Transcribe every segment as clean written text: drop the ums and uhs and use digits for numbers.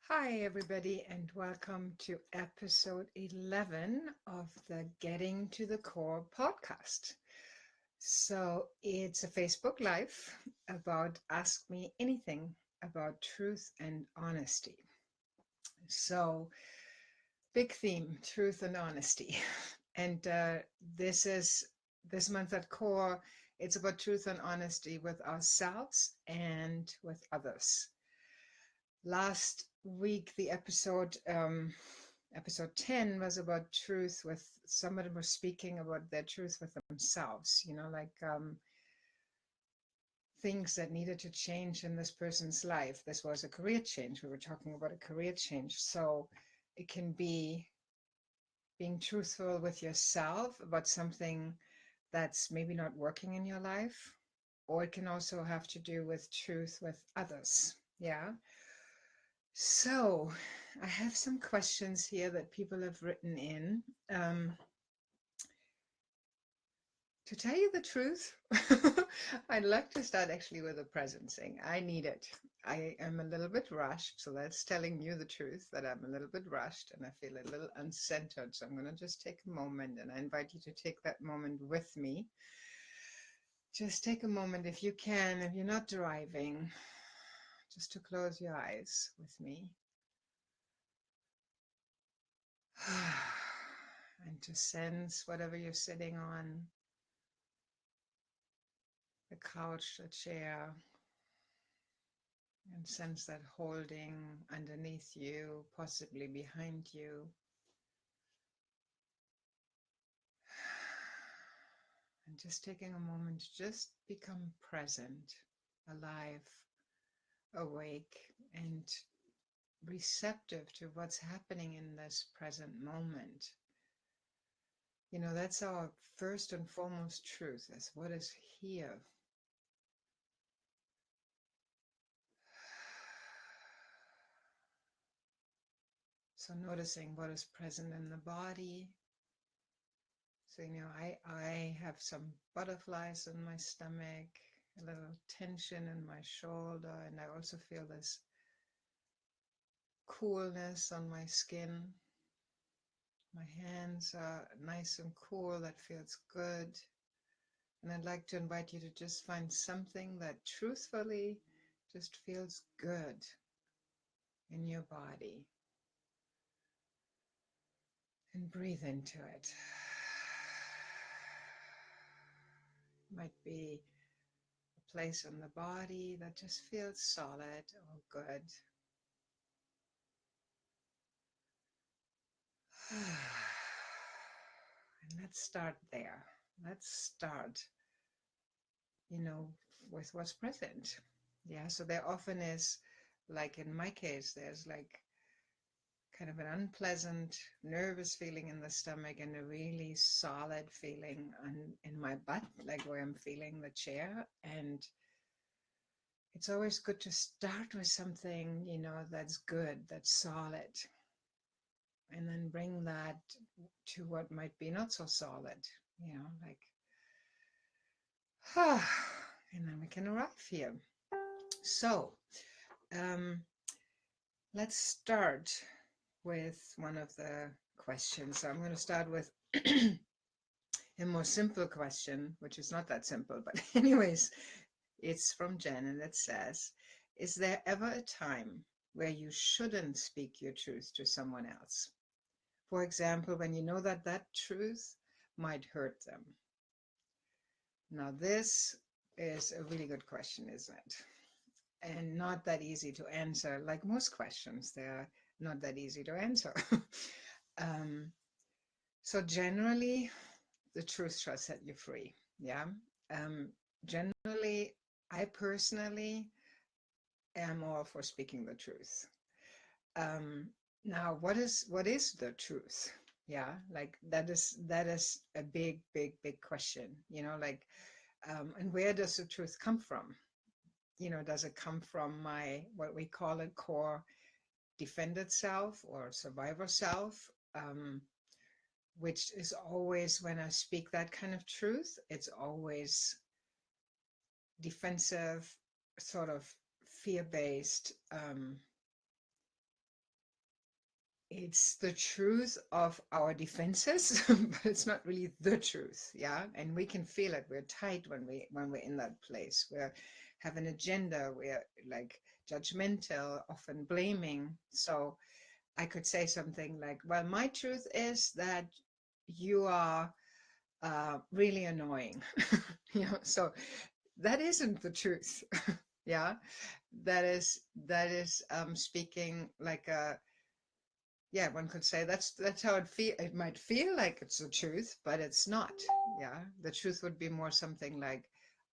Hi, everybody, and welcome to episode 11 of the Getting to the Core podcast. So, it's a Facebook Live about Ask Me Anything about truth and honesty. So, big theme, truth and honesty. And this month at COR, it's about truth and honesty with ourselves and with others. Last week, the episode 10 was about truth with somebody was speaking about their truth with themselves, things that needed to change in this person's life. This was a career change. We were talking about a career change. So it can be being truthful with yourself about something that's maybe not working in your life, or it can also have to do with truth with others. Yeah. So, I have some questions here that people have written in. Um, to tell you the truth, I'd like to start actually with a presencing. I need it. I am a little bit rushed, so that's telling you the truth that I'm a little bit rushed and I feel a little uncentered. So, I'm going to just take a moment and I invite you to take that moment with me. Just take a moment if you can, if you're not driving, just to close your eyes with me. And to sense whatever you're sitting on, the couch, the chair, and sense that holding underneath you, possibly behind you. And just taking a moment to just become present, alive, awake, and receptive to what's happening in this present moment. You know, that's our first and foremost truth, is what is here. So noticing what is present in the body. So, I have some butterflies in my stomach, a little tension in my shoulder, and I also feel this coolness on my skin. My hands are nice and cool, that feels good. And I'd like to invite you to just find something that truthfully just feels good in your body. And breathe into it. Might be a place on the body that just feels solid or good. And let's start there. Let's start, with what's present. Yeah, so there often is, like in my case, there's like kind of an unpleasant, nervous feeling in the stomach and a really solid feeling in my butt, like where I'm feeling the chair. And it's always good to start with something, that's good, that's solid, and then bring that to what might be not so solid, like, and then we can arrive here. So, um, let's start with one of the questions. So I'm going to start with a more simple question, which is not that simple, but anyways, it's from Jen, and it says, is there ever a time where you shouldn't speak your truth to someone else? For example, when you know that that truth might hurt them. Now, this is a really good question, isn't it? And not that easy to answer. Like most questions, they're not that easy to answer. um, so generally, the truth shall set you free. Yeah. Um, Generally, I personally am all for speaking the truth. Um, Now, what is the truth? Yeah, like that is a big, big, big question. And where does the truth come from? Does it come from my what we call a core defended self or survivor self? Which is always, when I speak that kind of truth, it's always defensive, sort of fear-based, it's the truth of our defenses, but it's not really the truth. Yeah. And we can feel it. We're tight when we're in that place. We have an agenda. We're like judgmental, often blaming. So I could say something like, well, my truth is that you are really annoying. So that isn't the truth. Yeah. That is speaking like a, yeah, one could say that's how it might feel like it's the truth, but it's not. Yeah, the truth would be more something like,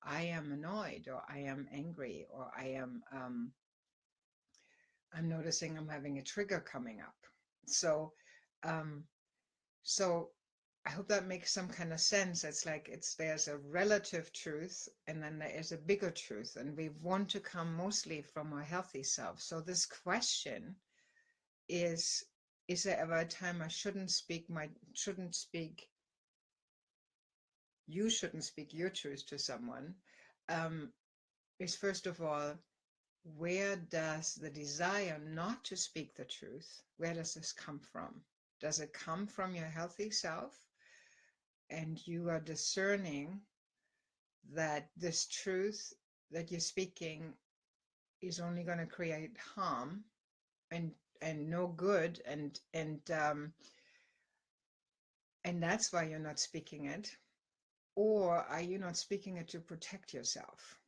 I am annoyed, or I am angry, or I'm noticing I'm having a trigger coming up. So um so I hope that makes some kind of sense. It's like there's a relative truth, and then there is a bigger truth, and we want to come mostly from our healthy self. So this question is there ever a time I shouldn't speak, you shouldn't speak your truth to someone? Um, is first of all, where does the desire not to speak the truth, where does this come from? Does it come from your healthy self? And you are discerning that this truth that you're speaking is only going to create harm and no good, and that's why you're not speaking it. Or are you not speaking it to protect yourself?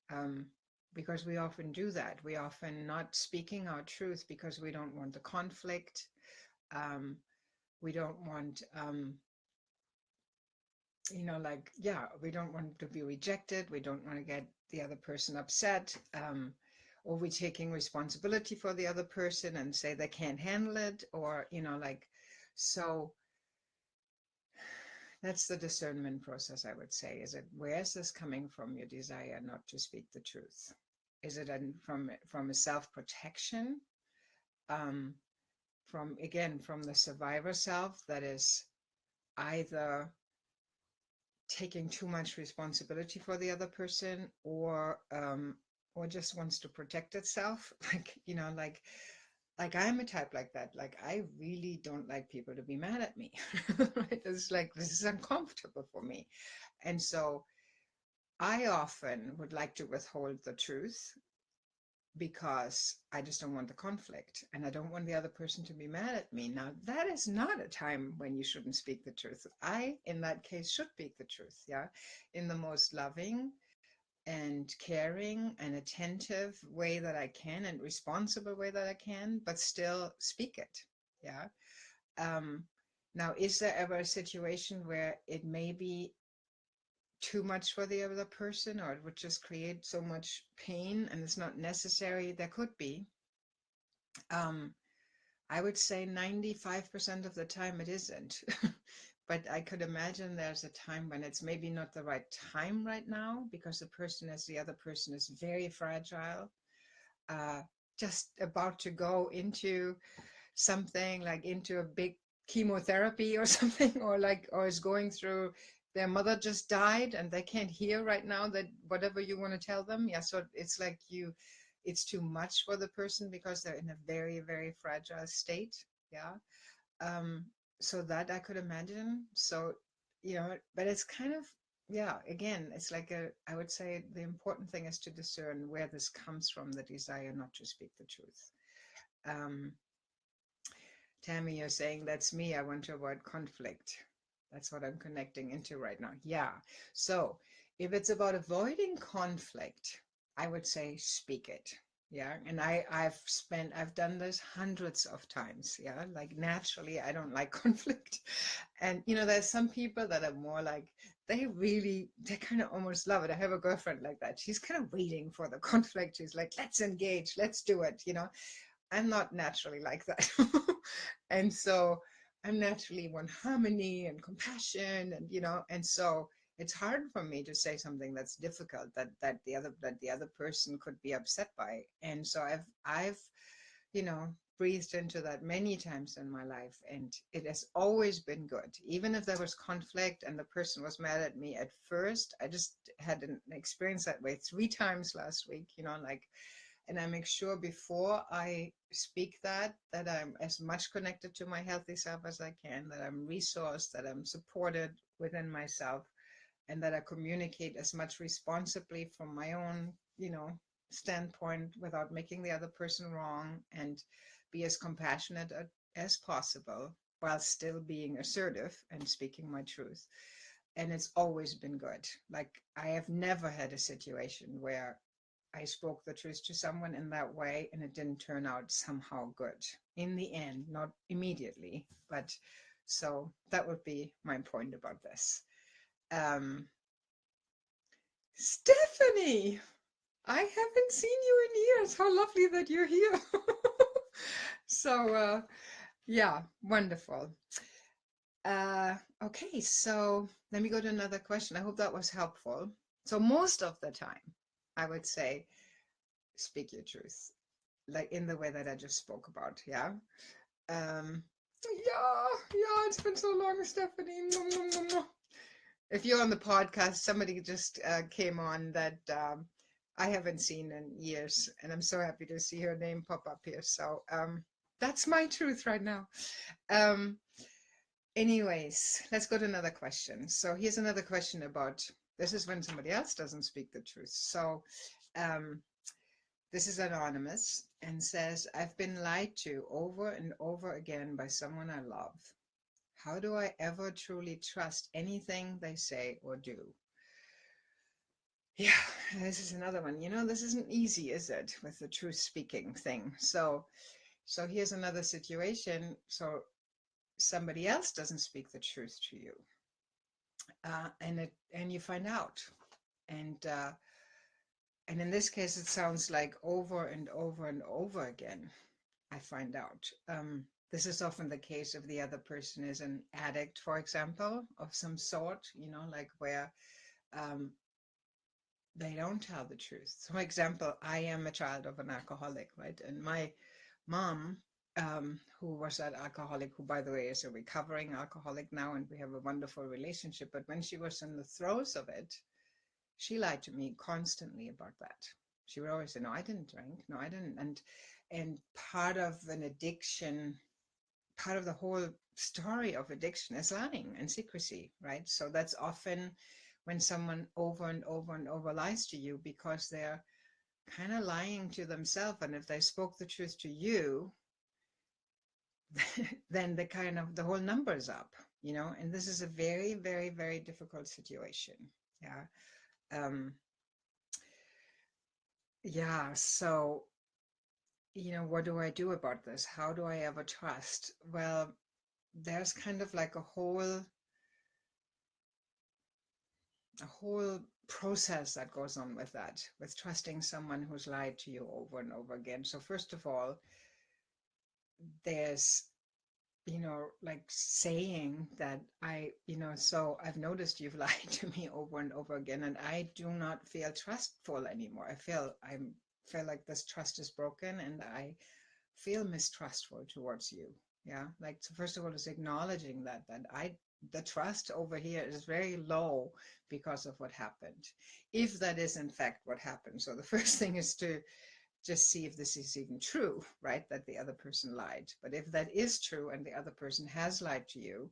Um, because we often do that. We often not speaking our truth because we don't want the conflict. We don't want, like, yeah, we don't want to be rejected. We don't want to get the other person upset. Or we're taking responsibility for the other person and say they can't handle it, or, so that's the discernment process, I would say. Is it, where is this coming from, your desire not to speak the truth? Is it from a self-protection? Um, from the survivor self that is either taking too much responsibility for the other person, or just wants to protect itself. Like I'm a type like that. Like, I really don't like people to be mad at me. Right? It's like, this is uncomfortable for me. And so I often would like to withhold the truth because I just don't want the conflict, and I don't want the other person to be mad at me. Now, that is not a time when you shouldn't speak the truth. I, in that case, should speak the truth, yeah, in the most loving and caring and attentive way that I can, and responsible way that I can, but still speak it, yeah. Um, Now, is there ever a situation where it may be too much for the other person, or it would just create so much pain and it's not necessary? There could be. Um, I would say 95% of the time it isn't. But I could imagine there's a time when it's maybe not the right time right now, because the other person is very fragile, uh, just about to go into something, like into a big chemotherapy or something, or is going through, their mother just died and they can't hear right now that whatever you want to tell them. Yeah, so it's like it's too much for the person because they're in a very, very fragile state. Yeah. um so that I could imagine. So, but it's kind of, yeah, again, it's like I would say the important thing is to discern where this comes from, the desire not to speak the truth. um Tammy, you're saying, that's me. I want to avoid conflict. That's what I'm connecting into right now. Yeah. So if it's about avoiding conflict, I would say speak it. Yeah. And I've done this hundreds of times. Yeah. Like, naturally, I don't like conflict. And, there's some people that are more like, they kind of almost love it. I have a girlfriend like that. She's kind of waiting for the conflict. She's like, let's engage, let's do it. I'm not naturally like that. And so I'm naturally one harmony and compassion, and so it's hard for me to say something that's difficult, that the other person could be upset by. And so I've breathed into that many times in my life, and it has always been good. Even if there was conflict and the person was mad at me at first, I just had an experience that way 3 times last week, like, And I make sure before I speak that I'm as much connected to my healthy self as I can, that I'm resourced, that I'm supported within myself, and that I communicate as much responsibly from my own, standpoint without making the other person wrong, and be as compassionate as possible while still being assertive and speaking my truth. And it's always been good. Like, I have never had a situation where I spoke the truth to someone in that way and it didn't turn out somehow good in the end, not immediately. But so that would be my point about this. Um, Stephanie, I haven't seen you in years. How lovely that you're here. So, yeah, wonderful. Okay, so let me go to another question. I hope that was helpful. So most of the time, I would say, speak your truth, like in the way that I just spoke about. Yeah. Yeah, it's been so long, Stephanie. If you're on the podcast, somebody just came on that I haven't seen in years, and I'm so happy to see her name pop up here. So that's my truth right now. Um, Anyways, let's go to another question. So here's another question about, this is when somebody else doesn't speak the truth. So um, this is anonymous and says, I've been lied to over and over again by someone I love. How do I ever truly trust anything they say or do? Yeah, this is another one. This isn't easy, is it, with the truth speaking thing? So here's another situation. So somebody else doesn't speak the truth to you, and you find out, and in this case, it sounds like over and over and over again. I find out. This is often the case if the other person is an addict, for example, of some sort. Like where um, they don't tell the truth. So, for example, I am a child of an alcoholic, right? And my mom, who was that alcoholic, who, by the way, is a recovering alcoholic now, and we have a wonderful relationship. But when she was in the throes of it, she lied to me constantly about that. She would always say, "No, I didn't drink. No, I didn't." And part of an addiction, part of the whole story of addiction is lying and secrecy, right? So that's often when someone over and over and over lies to you because they're kind of lying to themselves. And if they spoke the truth to you, then the whole number's up, and this is a very, very, very difficult situation. Yeah. Um, yeah. So, what do I do about this? How do I ever trust? Well, there's kind of like a whole process that goes on with that, with trusting someone who's lied to you over and over again. So first of all, there's like saying that so I've noticed you've lied to me over and over again, and I do not feel trustful anymore. I feel like this trust is broken, and I feel mistrustful towards you. Yeah, like, so first of all, is acknowledging that the trust over here is very low because of what happened, if that is in fact what happened. So the first thing is to just see if this is even true, right? That the other person lied. But if that is true and the other person has lied to you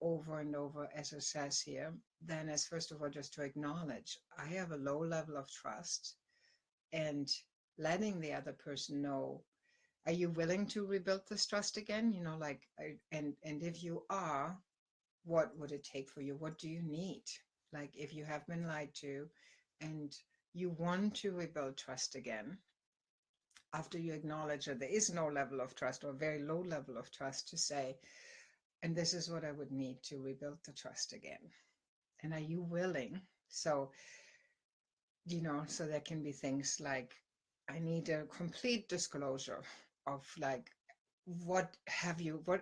over and over, as it says here, then as first of all, just to acknowledge, I have a low level of trust, and letting the other person know, are you willing to rebuild this trust again? And if you are, what would it take for you? What do you need? Like, if you have been lied to and you want to rebuild trust again, after you acknowledge that there is no level of trust or a very low level of trust, to say, and this is what I would need to rebuild the trust again. And are you willing? So, so there can be things like, I need a complete disclosure of, like, what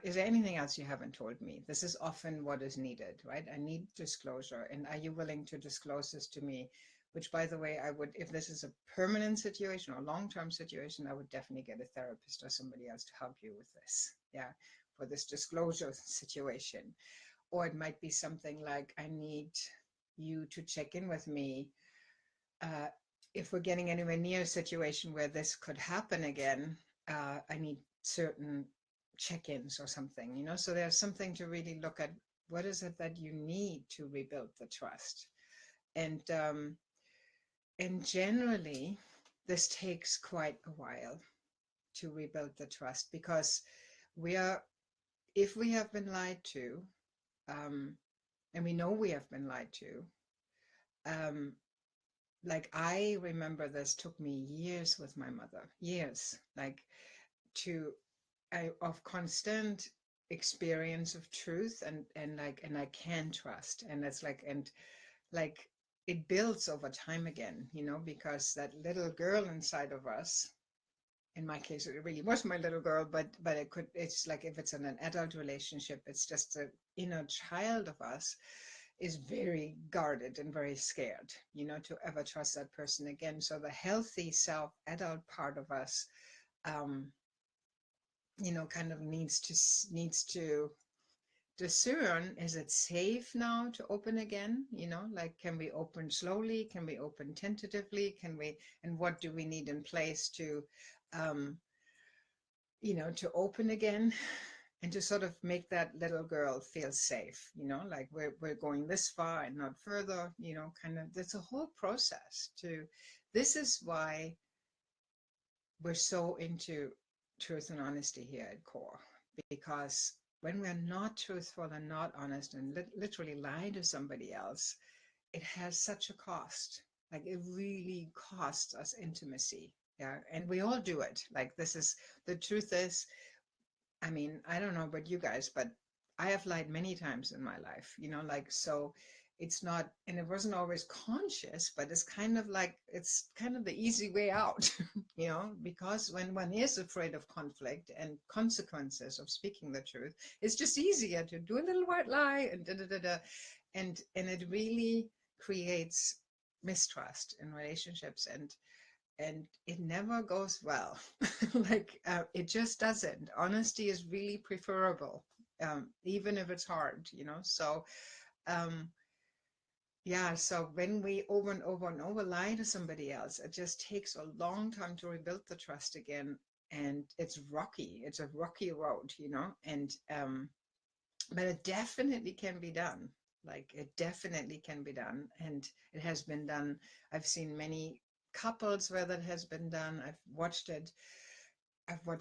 is there anything else you haven't told me? This is often what is needed, right? I need disclosure. And are you willing to disclose this to me? Which, by the way, I would, if this is a permanent situation or long-term situation, I would definitely get a therapist or somebody else to help you with this. Yeah, for this disclosure situation. Or it might be something like, I need you to check in with me if we're getting anywhere near a situation where this could happen again, I need certain check-ins or something, so there's something to really look at. What is it that you need to rebuild the trust? And generally, this takes quite a while to rebuild the trust, because if we have been lied to, and we know we have been lied to, um, like I remember this took me years with my mother, years, like of constant experience of truth, and I can trust, and it's like it builds over time again, because that little girl inside of us, in my case it really was my little girl, but it's like if it's in an adult relationship, it's just the inner child of us is very guarded and very scared, to ever trust that person again. So the healthy self adult part of us, kind of needs to discern, is it safe now to open again? Like, can we open slowly? Can we open tentatively? And what do we need in place to, to open again, and to sort of make that little girl feel safe, like we're going this far and not further, kind of, there's a whole process this is why we're so into truth and honesty here at COR, because when we're not truthful and not honest and literally lie to somebody else, it has such a cost. Like, it really costs us intimacy. Yeah. And we all do it. Like, the truth is, I mean, I don't know about you guys, but I have lied many times in my life, so it's not, and it wasn't always conscious, but it's kind of the easy way out, because when one is afraid of conflict and consequences of speaking the truth, it's just easier to do a little white lie and and it really creates mistrust in relationships, and it never goes well. It just doesn't. Honesty is really preferable, even if it's hard, so yeah, so when we over and over and over lie to somebody else, it just takes a long time to rebuild the trust again, and it's a rocky road, and but it definitely can be done. Like, it definitely can be done, and it has been done. I've seen many couples where that has been done. I've watched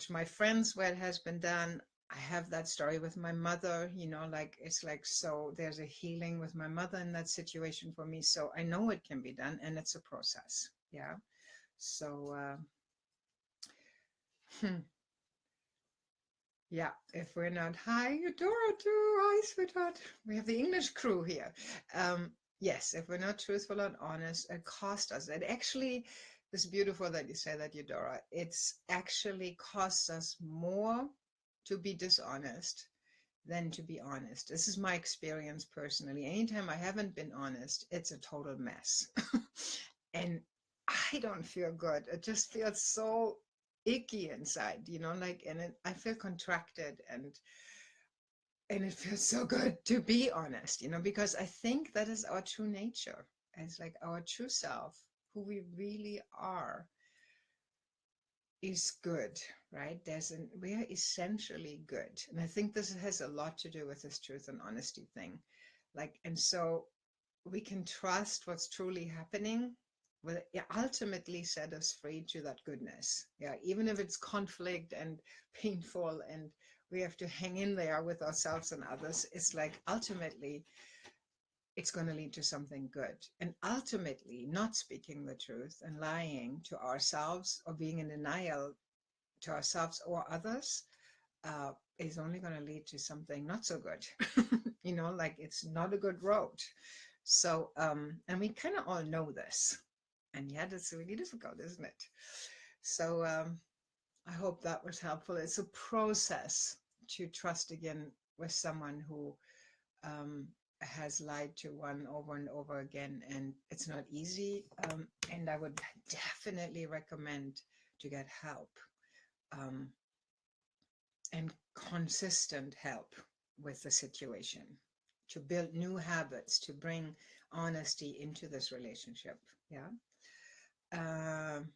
my friends where it has been done. I have that story with my mother, it's like, so there's a healing with my mother in that situation for me. So I know it can be done, and it's a process. Yeah. So, yeah, if we're not, hi, Eudora too, hi, sweetheart. We have the English crew here. Yes, if we're not truthful and honest, it costs us. It actually, it's beautiful that you say that, Eudora. It's actually costs us more to be dishonest than to be honest. This is my experience personally. Anytime I haven't been honest, it's a total mess. And I don't feel good. It just feels so icky inside, I feel contracted, and it feels so good to be honest, because I think that is our true nature. It's like our true self, who we really are, is good, right? We are essentially good. And I think this has a lot to do with this truth and honesty thing. And so we can trust what's truly happening will ultimately set us free to that goodness. Yeah, even if it's conflict and painful and we have to hang in there with ourselves and others, it's like ultimately it's going to lead to something good. And ultimately, not speaking the truth and lying to ourselves or being in denial to ourselves or others is only going to lead to something not so good. It's not a good road. So, and we kind of all know this, and yet it's really difficult, isn't it? So, I hope that was helpful. It's a process to trust again with someone who has lied to one over and over again, and it's not easy. And I would definitely recommend to get help, and consistent help with the situation, to build new habits, to bring honesty into this relationship. Yeah. Um,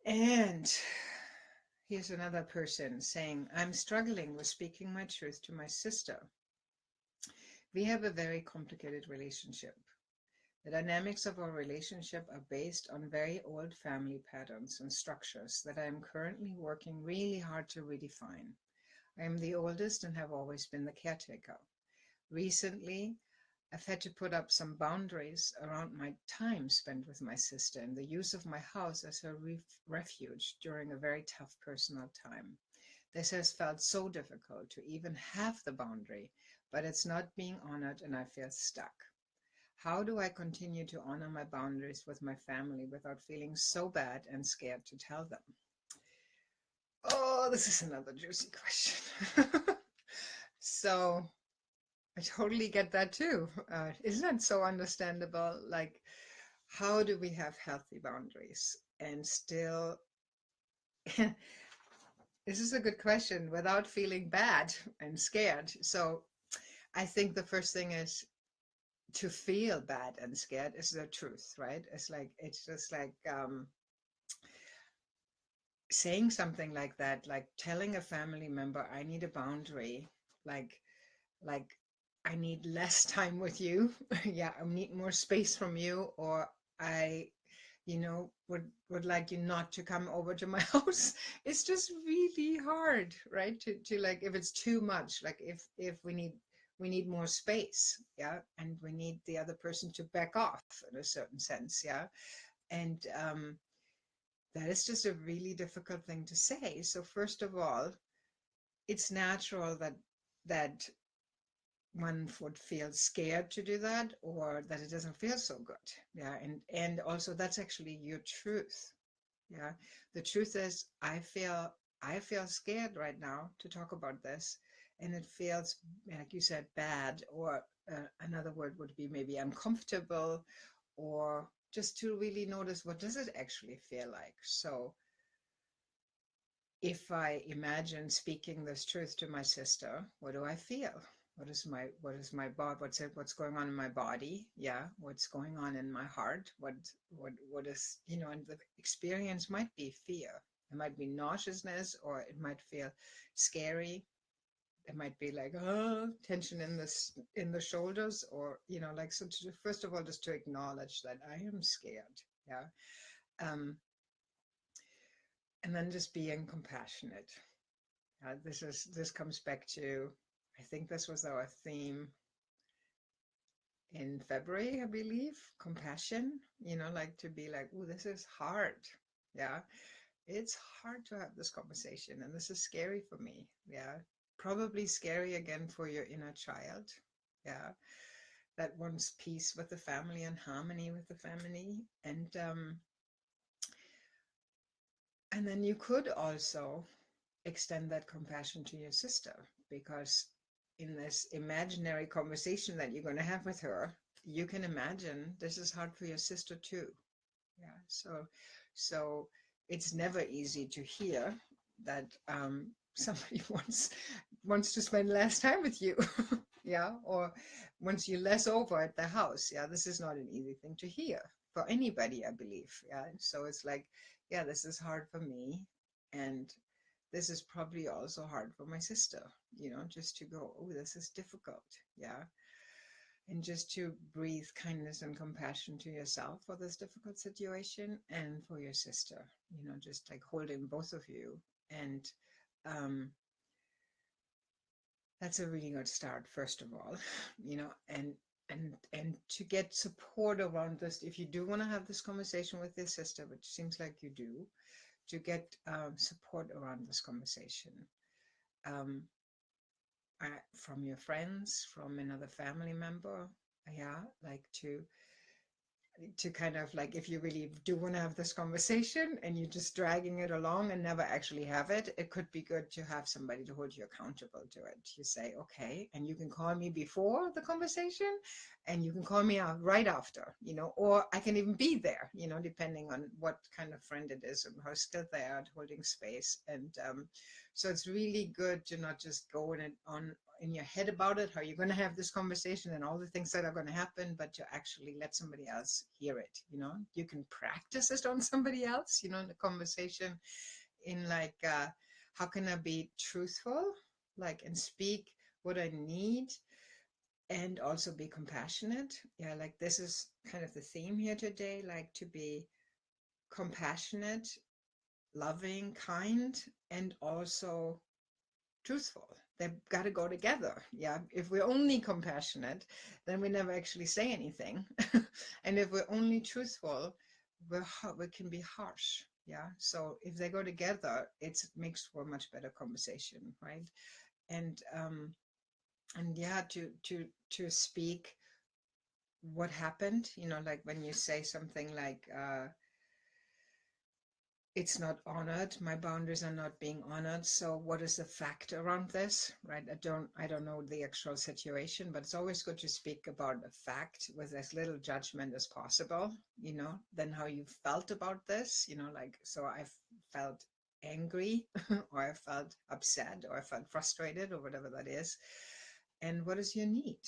and here's another person saying, I'm struggling with speaking my truth to my sister. We have a very complicated relationship. The dynamics of our relationship are based on very old family patterns and structures that I am currently working really hard to redefine. I am the oldest and have always been the caretaker. Recently, I've had to put up some boundaries around my time spent with my sister and the use of my house as her refuge during a very tough personal time. This has felt so difficult to even have the boundary, but it's not being honored and I feel stuck. How do I continue to honor my boundaries with my family without feeling so bad and scared to tell them? Oh, this is another juicy question. So I totally get that too. Isn't that so understandable? Like, how do we have healthy boundaries and still, this is a good question, without feeling bad and scared? So I think the first thing is to feel bad and scared is the truth, right? It's just like saying something like that, like telling a family member, I need a boundary, like, like I need less time with you. Yeah, I need more space from you, or I, would like you not to come over to my house. It's just really hard, right? To like, if it's too much, like if we need more space, yeah, and we need the other person to back off in a certain sense, yeah, and that is just a really difficult thing to say. So first of all, it's natural that one would feel scared to do that, or that it doesn't feel so good, yeah, and also that's actually your truth, yeah. The truth is, I feel scared right now to talk about this, and it feels, like you said, bad, or another word would be maybe uncomfortable, or just to really notice, what does it actually feel like? So if I imagine speaking this truth to my sister, what do I feel? What is my body? What's going on in my body? Yeah, what's going on in my heart? What is, and the experience might be fear. It might be nauseousness, or it might feel scary. It might be like, oh, tension in the shoulders, or like, so first of all, just to acknowledge that I am scared. Yeah. Um, and then just being compassionate. This comes back to, I think this was our theme in February, I believe, compassion, like to be like, oh, this is hard. Yeah. It's hard to have this conversation, and this is scary for me. Yeah. Probably scary again for your inner child. Yeah. That wants peace with the family and harmony with the family. And then you could also extend that compassion to your sister, because in this imaginary conversation that you're going to have with her, you can imagine this is hard for your sister too. Yeah. So it's never easy to hear that somebody wants to spend less time with you. Yeah, or wants you less over at the house. Yeah, this is not an easy thing to hear for anybody, I believe. Yeah, so it's like, yeah, this is hard for me, and this is probably also hard for my sister, just to go, oh, this is difficult. Yeah. And just to breathe kindness and compassion to yourself for this difficult situation, and for your sister, just like holding both of you. And um, that's a really good start, first of all, and to get support around this, if you do want to have this conversation with your sister, which seems like you do, to get support around this conversation. Um, from your friends, from another family member, yeah, like to kind of like, if you really do want to have this conversation and you're just dragging it along and never actually have it, it could be good to have somebody to hold you accountable to it. You say, okay, and you can call me before the conversation, and you can call me out right after, you know, or I can even be there, you know, depending on what kind of friend it is and how skilled they are at holding space. And so it's really good to not just go on in your head about it, how you're going to have this conversation and all the things that are going to happen, but to actually let somebody else hear it. You know, you can practice it on somebody else, you know, in the conversation, in like, how can I be truthful, like, and speak what I need, and also be compassionate. Yeah, like this is kind of the theme here today, like to be compassionate, loving, kind, and also truthful. They've got to go together. Yeah. If we're only compassionate, then we never actually say anything. And if we're only truthful, we can be harsh. Yeah. So if they go together, it makes for a much better conversation, right? And yeah, to speak what happened, you know, like when you say something like, it's not honored, my boundaries are not being honored, so what is the fact around this, right? I don't know the actual situation, but it's always good to speak about a fact with as little judgment as possible, you know, than how you felt about this, you know, like, so I felt angry or I felt upset or I felt frustrated or whatever that is. And what is your need,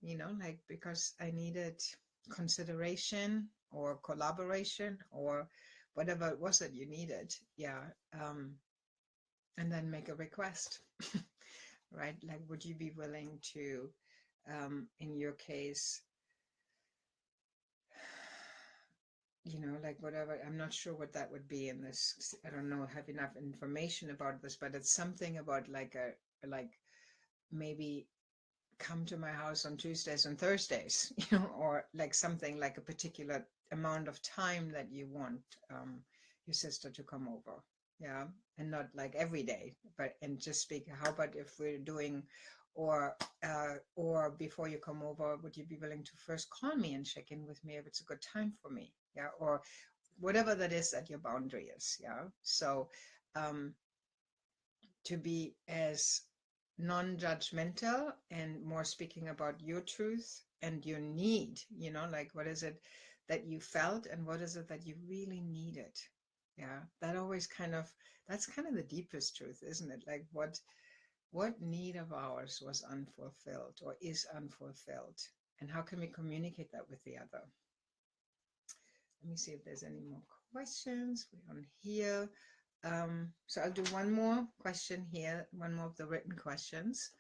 you know, like, because I needed consideration or collaboration or whatever it was that you needed. Yeah. And then make a request, right? Like, would you be willing to, in your case, you know, like whatever, I'm not sure what that would be in this. I don't know, have enough information about this, but it's something about like like maybe come to my house on Tuesdays and Thursdays, you know, or like something like a particular amount of time that you want your sister to come over. Yeah. And not like every day, but, and just speak, how about if we're doing, or before you come over, would you be willing to first call me and check in with me if it's a good time for me? Yeah. Or whatever that is that your boundary is. Yeah. So, um, to be as non-judgmental and more speaking about your truth and your need, you know, like what is it that you felt and what is it that you really needed. Yeah, that always kind of, that's kind of the deepest truth, isn't it? Like what need of ours was unfulfilled or is unfulfilled, and how can we communicate that with the other? Let me see if there's any more questions. We're on here. So I'll do one more question here, one more of the written questions.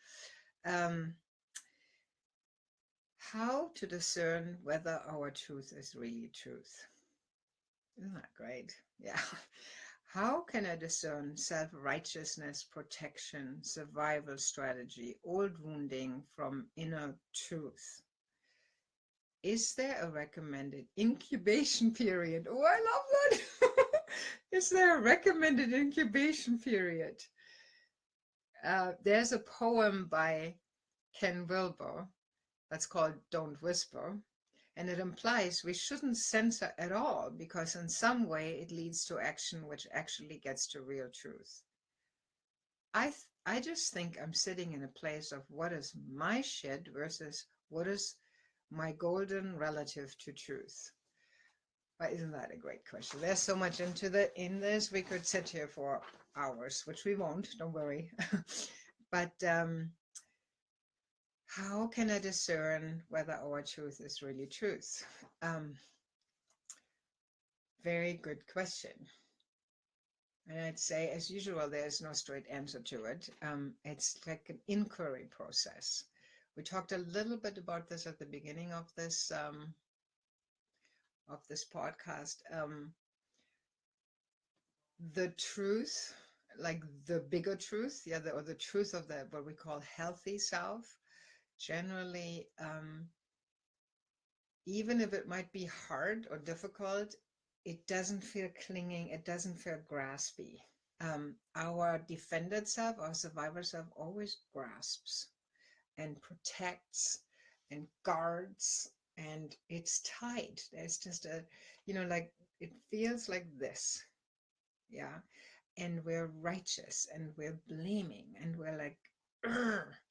How to discern whether our truth is really truth? Isn't that great? Yeah. How can I discern self-righteousness, protection, survival strategy, old wounding from inner truth? Is there a recommended incubation period? Oh, I love that. Is there a recommended incubation period? There's a poem by Ken Wilber that's called Don't Whisper, and it implies we shouldn't censor at all because in some way it leads to action which actually gets to real truth. I just think I'm sitting in a place of what is my shit versus what is my golden relative to truth. But isn't that a great question? There's so much in this. We could sit here for hours, which we won't, don't worry. But how can I discern whether our truth is really truth? Very good question. And I'd say, as usual, there's no straight answer to it. It's like an inquiry process. We talked a little bit about this at the beginning of this podcast. The truth, like the bigger truth, yeah, or the truth of the what we call healthy self, generally, even if it might be hard or difficult, it doesn't feel clinging, it doesn't feel graspy. Our defended self, our survivor self, always grasps and protects and guards, and it's tight. There's just a, you know, like it feels like this. Yeah. And we're righteous and we're blaming and we're like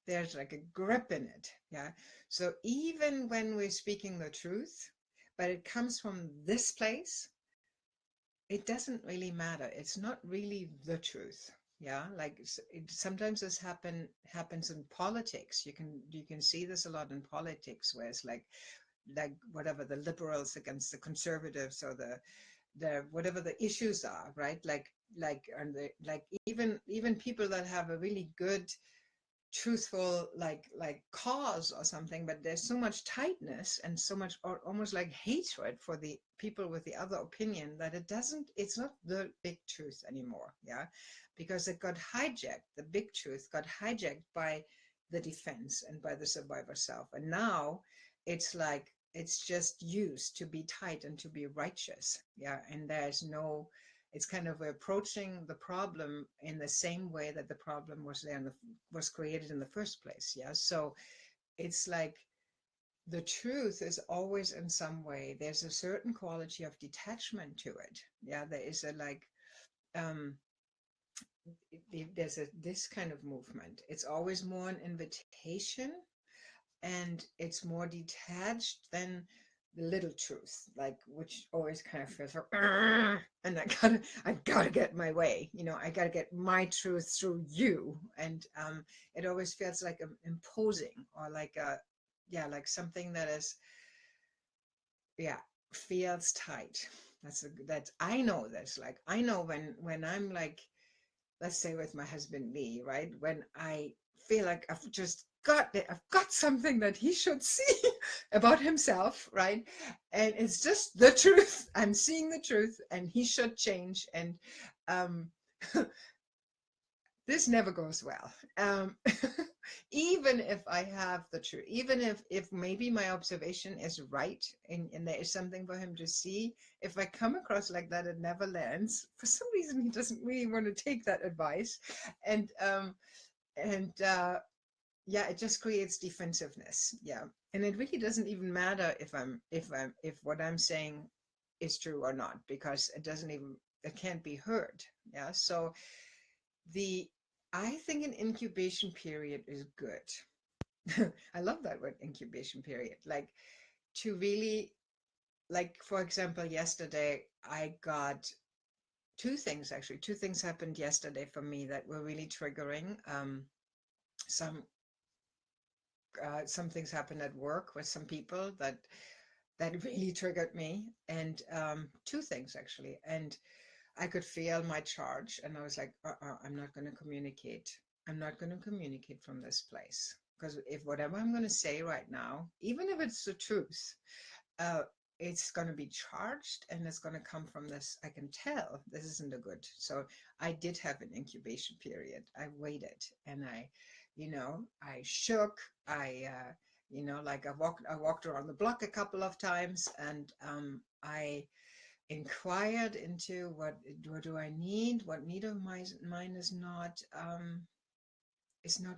there's like a grip in it. Yeah. So even when we're speaking the truth, but it comes from this place, it doesn't really matter. It's not really the truth. Yeah, like sometimes this happens in politics. You can see this a lot in politics, where it's like whatever the liberals against the conservatives, or the whatever the issues are, right? And like even people that have a really good truthful like cause or something, but there's so much tightness and so much, or almost like hatred for the people with the other opinion, that it's not the big truth anymore. Yeah, because it got hijacked. The big truth got hijacked by the defense and by the survivor self, and now it's like it's just used to be tight and to be righteous. Yeah, and there's no, it's kind of approaching the problem in the same way that the problem was there was created in the first place. Yeah, so it's like the truth is always in some way, there's a certain quality of detachment to it. Yeah, there is a like um there's a this kind of movement. It's always more an invitation, and it's more detached than the little truth, like, which always kind of feels like, and I gotta get my way, I gotta get my truth through you. And it always feels like imposing, or like a, yeah, like something that is, yeah, feels tight. That's I know this. Like, I know when I'm like, let's say with my husband Lee, right? When I feel like I've got something that he should see about himself, right? And it's just the truth. I'm seeing the truth, and he should change. And um, this never goes well. Even if I have the truth, even if maybe my observation is right, and there is something for him to see, if I come across like that, it never lands. For some reason, he doesn't really want to take that advice, and yeah, it just creates defensiveness. Yeah, and it really doesn't even matter if what I'm saying is true or not, because it can't be heard. Yeah, so the I think an incubation period is good. I love that word, incubation period. Like, to really, like, for example, yesterday I got two things, actually. Two things happened yesterday for me that were really triggering. Some some things happened at work with some people that really triggered me, and two things actually. And I could feel my charge, and I was like, I'm not going to communicate. I'm not going to communicate from this place, because if whatever I'm going to say right now, even if it's the truth, uh, it's going to be charged, and it's going to come from this. I can tell this isn't a good. So I did have an incubation period. I waited, and I shook. Like I walked around the block a couple of times, and I inquired into what do I need, what need of mine is not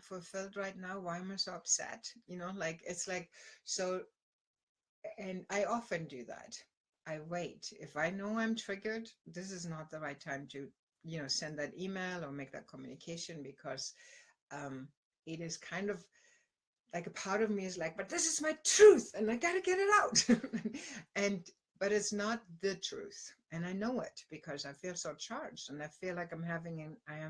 fulfilled right now. Why am I so upset? Like, it's like, so. And I often do that. I wait. If I know I'm triggered, this is not the right time to send that email or make that communication, because um it is kind of like a part of me is like, but this is my truth and I gotta get it out. and but it's not the truth, and I know it because I feel so charged, and I feel like I am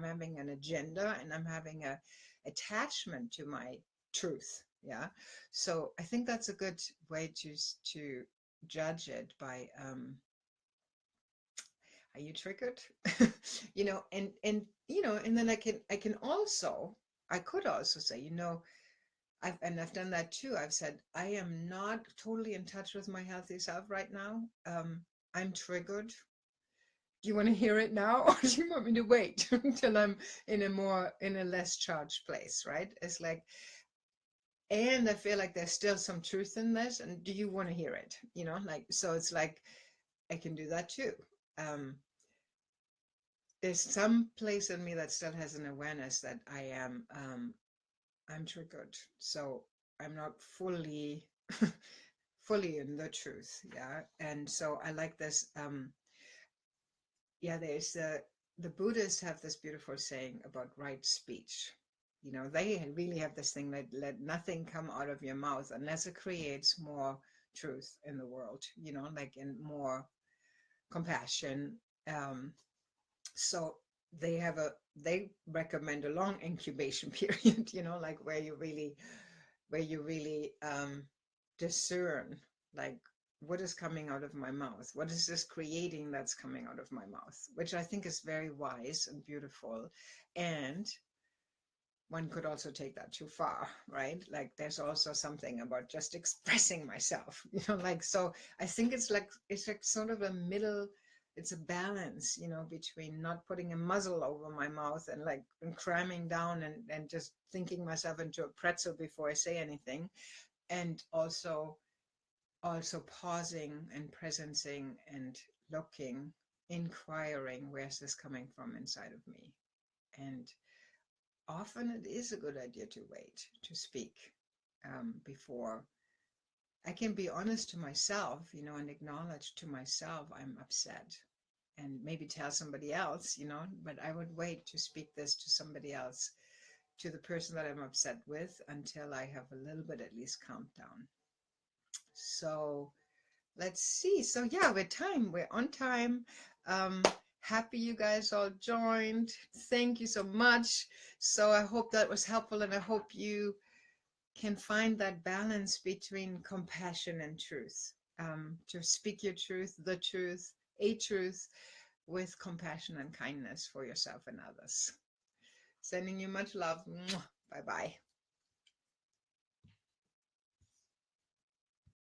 having an agenda, and I'm having a attachment to my truth. Yeah, so I think that's a good way to judge it by, are you triggered? And then I could also say, I've done that too. I've said, I am not totally in touch with my healthy self right now. I'm triggered. Do you want to hear it now, or do you want me to wait until I'm in a less charged place, right? It's like, and I feel like there's still some truth in this, and do you want to hear it? Like, so it's like, I can do that too. Um, there's some place in me that still has an awareness that I'm triggered. So I'm not fully in the truth. Yeah. And so I like this. Yeah, the Buddhists have this beautiful saying about right speech. You know, they really have this thing that let nothing come out of your mouth unless it creates more truth in the world, you know, like in more compassion. Um, so they recommend a long incubation period, you know, like where you really discern, like, what is coming out of my mouth? What is this creating that's coming out of my mouth? Which I think is very wise and beautiful. And one could also take that too far, right? Like there's also something about just expressing myself, you know, like, so I think it's like sort of a middle, it's a balance, you know, between not putting a muzzle over my mouth and like and cramming down and just thinking myself into a pretzel before I say anything, and also pausing and presencing and looking, inquiring, where's this coming from inside of me? And often it is a good idea to wait to speak before I can be honest to myself, you know, and acknowledge to myself I'm upset, and maybe tell somebody else, you know, but I would wait to speak this to somebody else, to the person that I'm upset with, until I have a little bit at least calmed down. So let's see. So yeah, we're on time. Um, Happy you guys all joined. Thank you so much. So I hope that was helpful, and I hope you can find that balance between compassion and truth. To speak your truth, the truth, a truth, with compassion and kindness for yourself and others. Sending you much love. Bye bye.